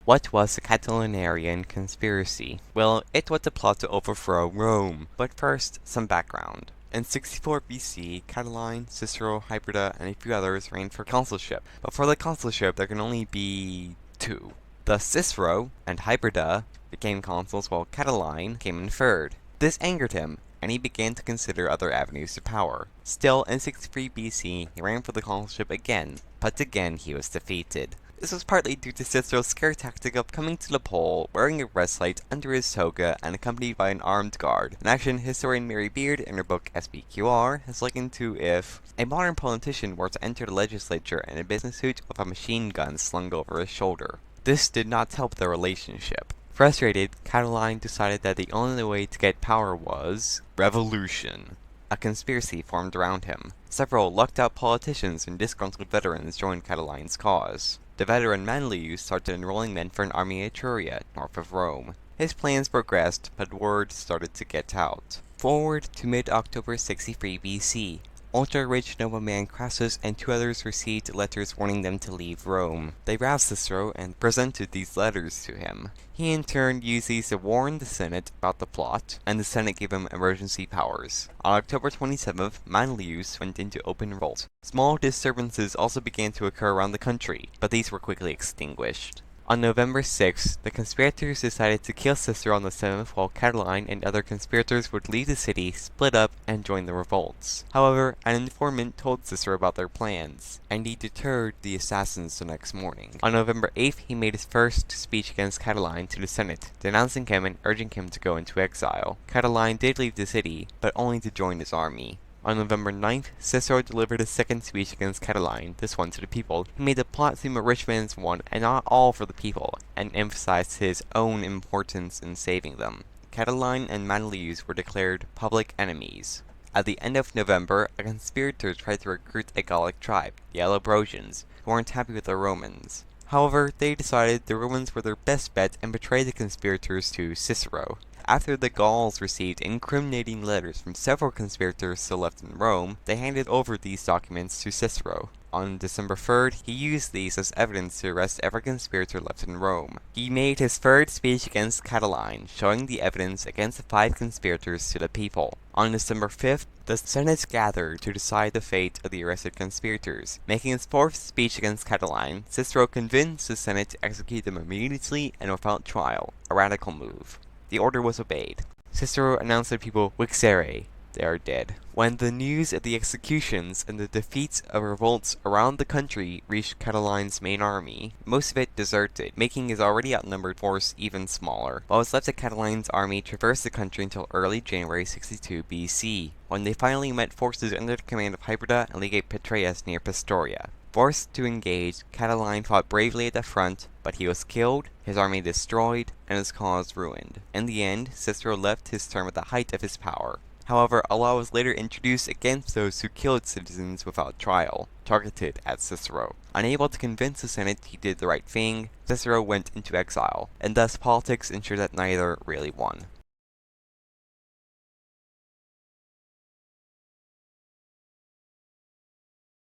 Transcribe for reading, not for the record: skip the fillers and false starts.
What was the Catilinarian Conspiracy? Well, it was a plot to overthrow Rome. But first, some background. In 64 BC, Catiline, Cicero, Hybrida, and a few others reigned for consulship. But for the consulship, there can only be two. Thus Cicero and Hybrida became consuls while Catiline came in third. This angered him, and he began to consider other avenues to power. Still, in 63 BC, he ran for the consulship again, but again he was defeated. This was partly due to Cicero's scare tactic of coming to the pole, wearing a breastplate under his toga, and accompanied by an armed guard, an action historian Mary Beard in her book SBQR has likened to if a modern politician were to enter the legislature in a business suit with a machine gun slung over his shoulder. This did not help their relationship. Frustrated, Catiline decided that the only way to get power was revolution. A conspiracy formed around him. Several lucked-out politicians and disgruntled veterans joined Catiline's cause. The veteran Manlius started enrolling men for an army at Etruria, north of Rome. His plans progressed, but word started to get out. Forward to mid-October 63 BC. Ultra-rich nobleman Crassus and two others received letters warning them to leave Rome. They roused Cicero and presented these letters to him. He in turn used these to warn the Senate about the plot, and the Senate gave him emergency powers. On October 27th, Manlius went into open revolt. Small disturbances also began to occur around the country, but these were quickly extinguished. On November 6th, the conspirators decided to kill Cicero on the 7th while Catiline and other conspirators would leave the city, split up, and join the revolts. However, an informant told Cicero about their plans, and he deterred the assassins the next morning. On November 8th, he made his first speech against Catiline to the Senate, denouncing him and urging him to go into exile. Catiline did leave the city, but only to join his army. On November 9th, Cicero delivered his second speech against Catiline, this one to the people. He made the plot seem a rich man's one and not all for the people, and emphasized his own importance in saving them. Catiline and Manlius were declared public enemies. At the end of November, a conspirator tried to recruit a Gallic tribe, the Allobrosians, who weren't happy with the Romans. However, they decided the Romans were their best bet and betrayed the conspirators to Cicero. After the Gauls received incriminating letters from several conspirators still left in Rome, they handed over these documents to Cicero. On December 3rd, he used these as evidence to arrest every conspirator left in Rome. He made his third speech against Catiline, showing the evidence against the 5 conspirators to the people. On December 5th, the Senate gathered to decide the fate of the arrested conspirators. Making his 4th speech against Catiline, Cicero convinced the Senate to execute them immediately and without trial, a radical move. The order was obeyed. Cicero announced to the people, "Vixere," they are dead. When the news of the executions and the defeats of revolts around the country reached Catiline's main army, most of it deserted, making his already outnumbered force even smaller. What was left of Catiline's army traversed the country until early January 62 BC, when they finally met forces under the command of Hybrida and Legate Petreius near Pistoria. Forced to engage, Catiline fought bravely at the front, but he was killed, his army destroyed, and his cause ruined. In the end, Cicero left his term at the height of his power. However, a law was later introduced against those who killed citizens without trial, targeted at Cicero. Unable to convince the Senate he did the right thing, Cicero went into exile, and thus politics ensured that neither really won.